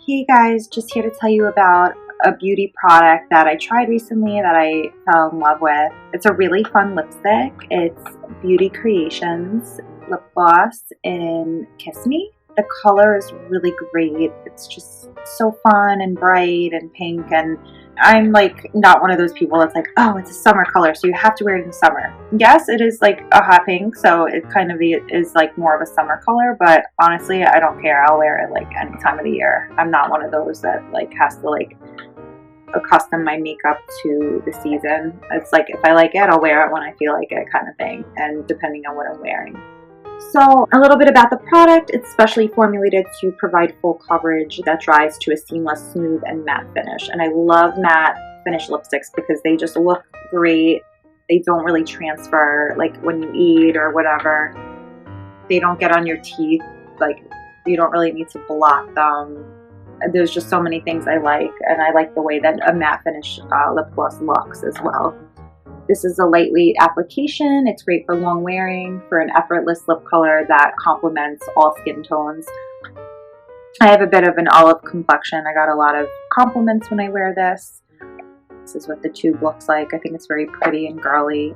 Hey guys, just here to tell you about a beauty product that I tried recently that I fell in love with. It's a really fun lipstick. It's Beauty Creations lip gloss in Kiss Me. The color is really great. It's just so fun and bright and pink, and I'm like not one of those people that's like, oh, it's a summer color, so you have to wear it in the summer. Yes, it is like a hot pink, so it kind of is like more of a summer color, but honestly, I don't care. I'll wear it like any time of the year. I'm not one of those that like has to like accustom my makeup to the season. It's like if I like it, I'll wear it when I feel like it kind of thing, and depending on what I'm wearing. So a little bit about the product. It's specially formulated to provide full coverage that dries to a seamless, smooth, and matte finish. And I love matte finish lipsticks because they just look great. They don't really transfer like when you eat or whatever. They don't get on your teeth. Like you don't really need to blot them. There's just so many things I like, and I like the way that a matte finish lip gloss looks as well. This is a lightweight application. It's great for long wearing, for an effortless lip color that complements all skin tones. I have a bit of an olive complexion. I got a lot of compliments when I wear this. This is what the tube looks like. I think it's very pretty and girly,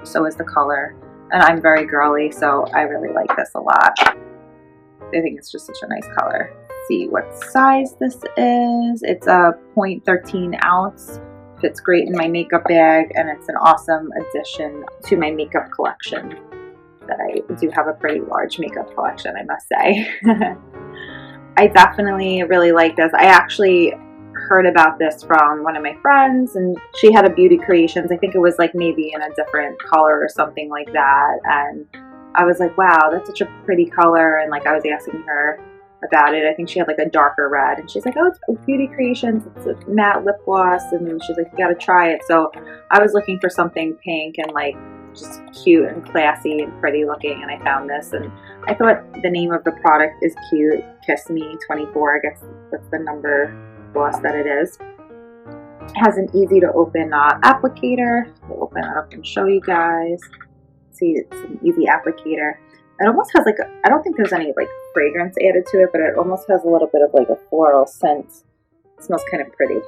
so is the color. And I'm very girly, so I really like this a lot. I think it's just such a nice color. Let's see what size this is. It's a 0.13 ounce. Fits great in my makeup bag, and it's an awesome addition to my makeup collection. That I do have a pretty large makeup collection, I must say. I definitely really like this. I actually heard about this from one of my friends, and she had a Beauty Creations. I think it was like maybe in a different color or something like that, and I was like, wow, that's such a pretty color. And like I was asking her about it. I think she had like a darker red, and she's like, oh, it's Beauty Creations, it's a matte lip gloss, and she's like, you gotta try it. So I was looking for something pink and like just cute and classy and pretty looking, and I found this, and I thought the name of the product is cute. Kiss Me 24, I guess that's the number gloss that it is. It has an easy to open applicator. I'll open it up and show you guys. See, it's an easy applicator. It almost has like I don't think there's any like fragrance added to it, but it almost has a little bit of like a floral scent. It smells kind of pretty.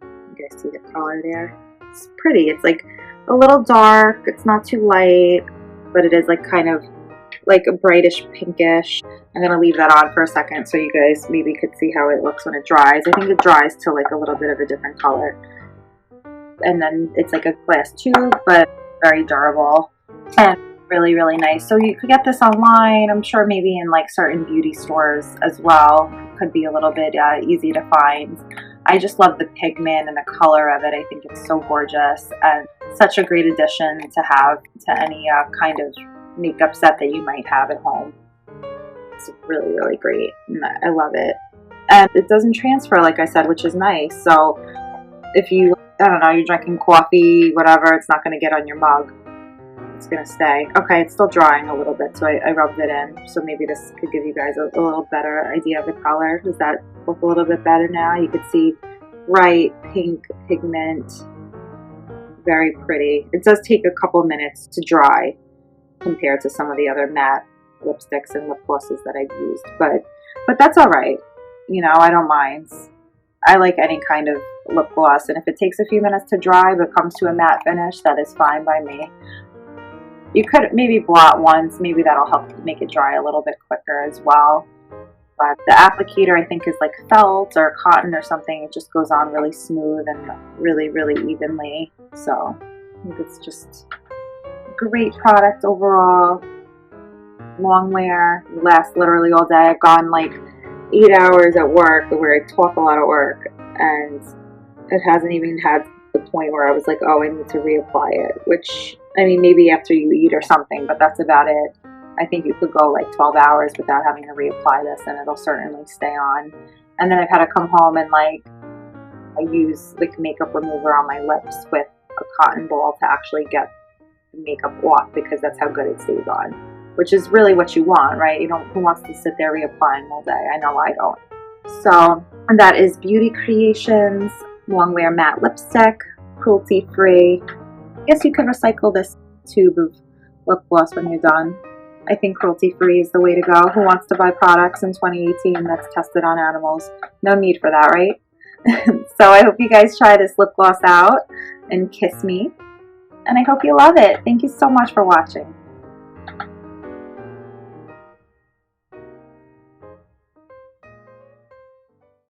You guys see the color there? It's pretty. It's like a little dark. It's not too light, but it is like kind of like a brightish pinkish. I'm gonna leave that on for a second so you guys maybe could see how it looks when it dries. I think it dries to like a little bit of a different color. And then it's like a glass tube, but very durable. And really, really nice. So you could get this online. I'm sure maybe in like certain beauty stores as well. Could be a little bit easy to find. I just love the pigment and the color of it. I think it's so gorgeous and such a great addition to have to any kind of makeup set that you might have at home. It's really, really great. And I love it. And it doesn't transfer, like I said, which is nice. So if you, I don't know, you're drinking coffee, whatever, it's not going to get on your mug. It's gonna stay. Okay, it's still drying a little bit, so I rubbed it in. So maybe this could give you guys a little better idea of the color. Does that look a little bit better now? You could see bright pink pigment, very pretty. It does take a couple minutes to dry compared to some of the other matte lipsticks and lip glosses that I've used, but that's all right. You know, I don't mind. I like any kind of lip gloss, and if it takes a few minutes to dry but comes to a matte finish, that is fine by me. You could maybe blot once, maybe that'll help make it dry a little bit quicker as well. But the applicator I think is like felt or cotton or something. It just goes on really smooth and really, really evenly. So I think it's just a great product overall. Long wear, lasts literally all day. I've gone like 8 hours at work where I talk a lot at work, and it hasn't even had the point where I was like, oh, I need to reapply it, which I mean, maybe after you eat or something, but that's about it. I think you could go like 12 hours without having to reapply this, and it'll certainly stay on. And then I've had to come home and like I use like makeup remover on my lips with a cotton ball to actually get the makeup off, because that's how good it stays on, which is really what you want, right? You don't, who wants to sit there reapplying all day? I know I don't. So, and that is Beauty Creations Long Wear Matte Lipstick, cruelty free. I guess you could recycle this tube of lip gloss when you're done. I think cruelty-free is the way to go. Who wants to buy products in 2018 that's tested on animals? No need for that, right? So I hope you guys try this lip gloss out and kiss me. And I hope you love it. Thank you so much for watching.